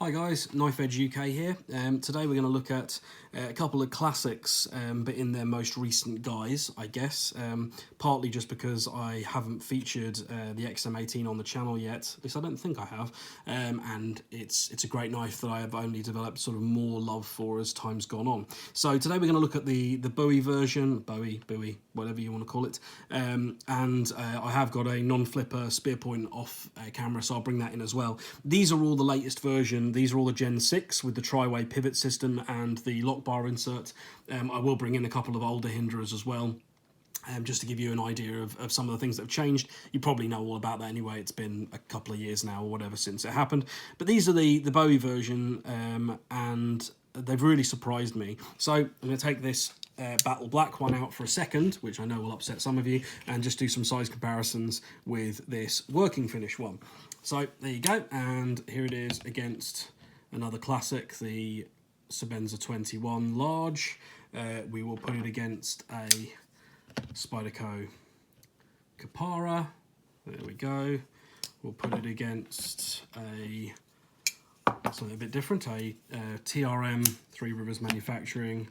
Hi guys, Knife Edge UK here. Today we're going to look at a couple of classics, but in their most recent guise, I guess. Partly just because I haven't featured the XM-18 on the channel yet, at least I don't think I have, and it's a great knife that I have only developed sort of more love for as time's gone on. So today we're going to look at the Bowie version, Bowie, whatever you want to call it, and I have got a non-flipper spear point off camera, so I'll bring that in as well. These are all the latest version. These are all the Gen 6 with the tri-way pivot system and the lock bar insert. I will bring in a couple of older Hinderers as well, just to give you an idea of some of the things that have changed. You probably know all about that anyway. It's been a couple of years now or whatever since it happened. But these are the Bowie version, and they've really surprised me. So I'm going to take this Battle Black one out for a second, which I know will upset some of you, and just do some size comparisons with this working finish one. So there you go, and here it is against another classic, the Sebenza 21 large. We will put it against a Spyderco Capara. There we go. We'll put it against something a bit different, a TRM, Three Rivers Manufacturing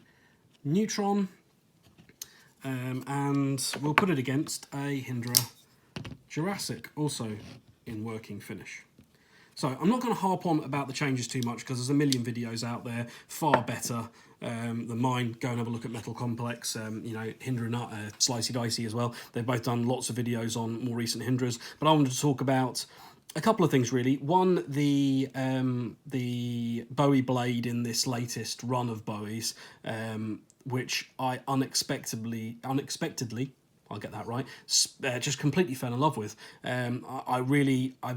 Neutron, and we'll put it against a Hinderer Jurassic, also in working finish. So I'm not going to harp on about the changes too much because there's a million videos out there far better than mine. Go and have a look at Metal Complex, you know, Hinderer Nut, Slicey Dicey as well. They've both done lots of videos on more recent Hinderers, but I wanted to talk about a couple of things really. One, the Bowie blade in this latest run of Bowies, which I unexpectedly, I'll get that right, just completely fell in love with. I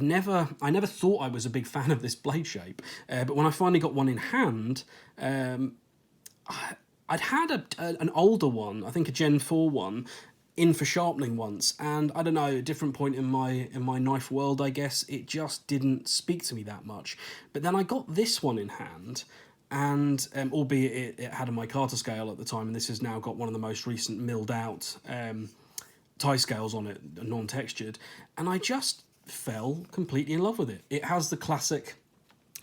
never thought I was a big fan of this blade shape, but when I finally got one in hand, I'd had an older one, I think a Gen 4 one, in for sharpening once, and I don't know, a different point in my knife world, I guess, it just didn't speak to me that much. But then I got this one in hand, and albeit it had a micarta scale at the time, and this has now got one of the most recent milled out tie scales on it, non-textured, and I just fell completely in love with it. It has the classic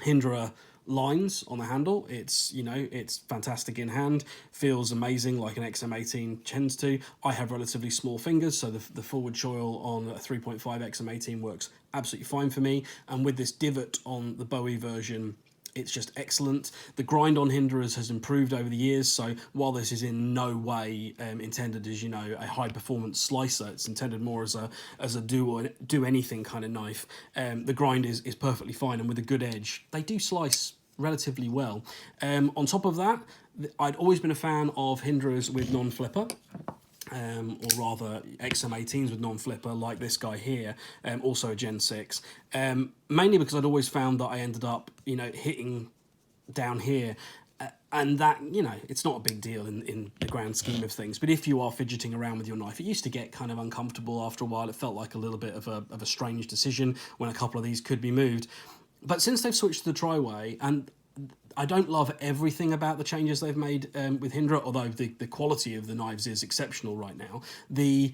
Hinderer lines on the handle. It's, you know, it's fantastic in hand, feels amazing like an XM-18 tends to. I have relatively small fingers, so the forward choil on a 3.5 XM-18 works absolutely fine for me, and with this divot on the Bowie version, it's just excellent. The grind on Hinderers has improved over the years, so while this is in no way intended as, you know, a high performance slicer, it's intended more as a do anything kind of knife. The grind is perfectly fine, and with a good edge, they do slice relatively well. On top of that, I'd always been a fan of Hinderers with non-flipper. Or rather XM-18s with non-flipper, like this guy here, also a Gen 6, mainly because I'd always found that I ended up, you know, hitting down here, and that, you know, it's not a big deal in the grand scheme of things, but if you are fidgeting around with your knife, it used to get kind of uncomfortable after a while. It felt like a little bit of a strange decision when a couple of these could be moved. But since they've switched to the tri-way, and I don't love everything about the changes they've made with Hinderer, although the quality of the knives is exceptional right now. The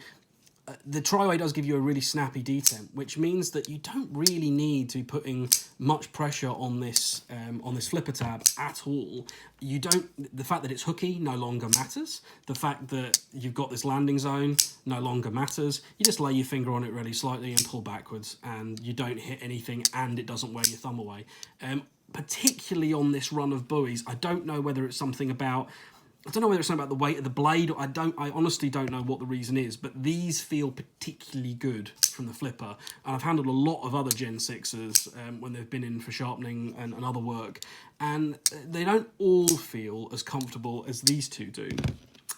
tri-way does give you a really snappy detent, which means that you don't really need to be putting much pressure on this flipper tab at all. You don't. The fact that it's hooky no longer matters. The fact that you've got this landing zone no longer matters. You just lay your finger on it really slightly and pull backwards, and you don't hit anything, and it doesn't wear your thumb away. Particularly on this run of Bowies, I don't know whether it's something about the weight of the blade. I honestly don't know what the reason is, but these feel particularly good from the flipper. And I've handled a lot of other Gen 6s when they've been in for sharpening and other work, and they don't all feel as comfortable as these two do.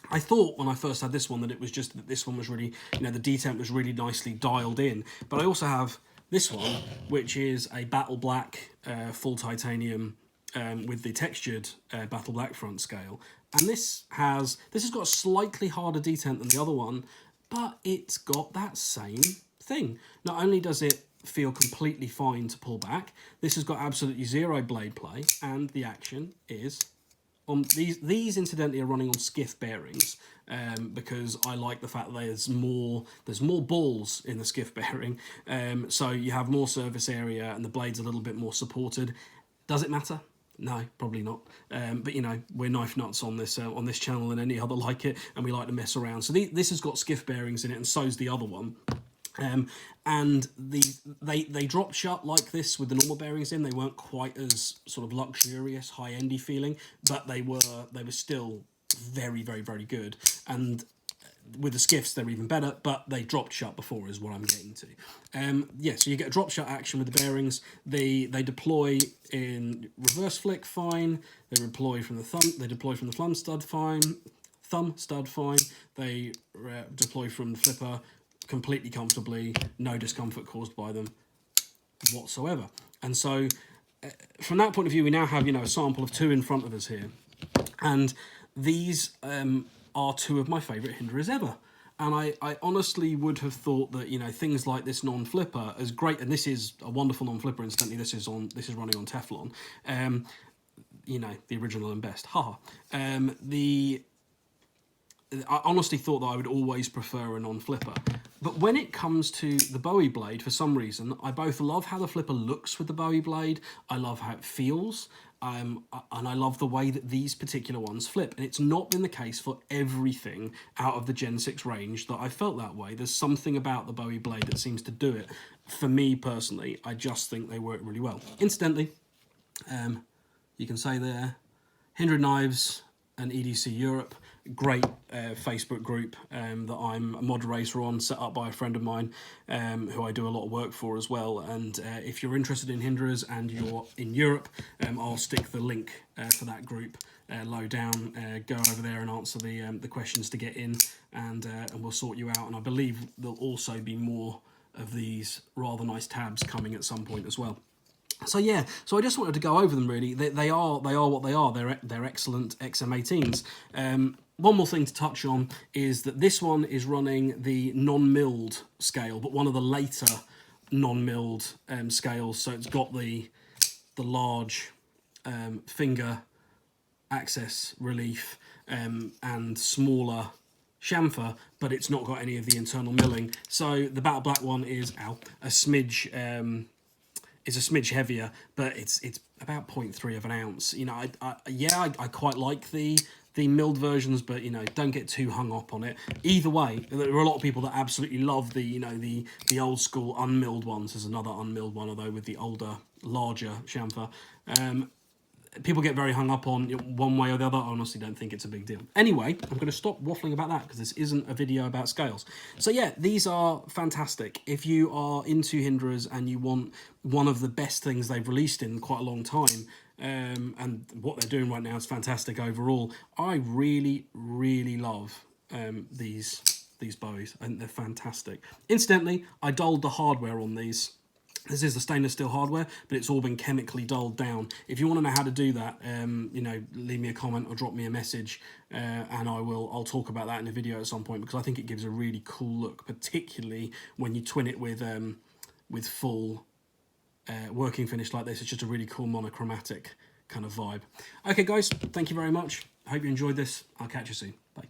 I thought when I first had this one that it was just that this one was really, you know, the detent was really nicely dialed in, but I also have this one, which is a Battle Black full titanium with the textured Battle Black front scale. And this has got a slightly harder detent than the other one, but it's got that same thing. Not only does it feel completely fine to pull back, this has got absolutely zero blade play, and the action is on these incidentally are running on skiff bearings, because I like the fact that there's more balls in the skiff bearing, so you have more surface area and the blade's a little bit more supported. Does it matter? No, probably not. But you know, we're knife nuts on this channel and any other like it, and we like to mess around. So this has got skiff bearings in it, and so's the other one. And they dropped shut like this with the normal bearings in. They weren't quite as sort of luxurious, high-endy feeling, but they were still very, very, very good. And with the skiffs, they're even better, but they dropped shut before is what I'm getting to. Yeah, so you get a drop shut action with the bearings. They deploy in reverse flick fine. They deploy from the thumb. They deploy from the thumb stud fine. They deploy from the flipper completely comfortably. No discomfort caused by them whatsoever. And so, from that point of view, we now have, you know, a sample of 2 in front of us here, and these are 2 of my favourite Hinderers ever. And I honestly would have thought that, you know, things like this non-flipper, as great, and this is a wonderful non-flipper, incidentally, this is running on Teflon, you know, the original and best, haha. I honestly thought that I would always prefer a non-flipper. But when it comes to the Bowie blade, for some reason, I both love how the flipper looks with the Bowie blade, I love how it feels, and I love the way that these particular ones flip. And it's not been the case for everything out of the Gen 6 range that I felt that way. There's something about the Bowie blade that seems to do it. For me, personally, I just think they work really well. Incidentally, you can say there, Hinderer Knives and EDC Europe, great Facebook group that I'm a moderator on, set up by a friend of mine who I do a lot of work for as well. And if you're interested in Hinderers and you're in Europe, I'll stick the link for that group low down. Go over there and answer the questions to get in, and we'll sort you out. And I believe there'll also be more of these rather nice tabs coming at some point as well. So yeah, so I just wanted to go over them really. They are what they are. They're excellent XM-18s. One more thing to touch on is that this one is running the non-milled scale, but one of the later non-milled scales. So it's got the large finger access relief and smaller chamfer, but it's not got any of the internal milling. So the Battle Black one is a smidge heavier, but it's about 0.3 of an ounce. You know, I quite like the milled versions, but you know, don't get too hung up on it. Either way, there are a lot of people that absolutely love the old school unmilled ones. There's another unmilled one, although with the older, larger chamfer. People get very hung up on one way or the other. I honestly don't think it's a big deal. Anyway, I'm going to stop waffling about that because this isn't a video about scales. So yeah, these are fantastic. If you are into Hinderers and you want one of the best things they've released in quite a long time, and what they're doing right now is fantastic overall, I really, really love these Bowies. I think they're fantastic. Incidentally, I dulled the hardware on these. This is the stainless steel hardware, but it's all been chemically dulled down. If you want to know how to do that, you know, leave me a comment or drop me a message, and I'll talk about that in a video at some point, because I think it gives a really cool look, particularly when you twin it with full working finish like this. It's just a really cool monochromatic kind of vibe. Okay, guys, thank you very much. I hope you enjoyed this. I'll catch you soon. Bye.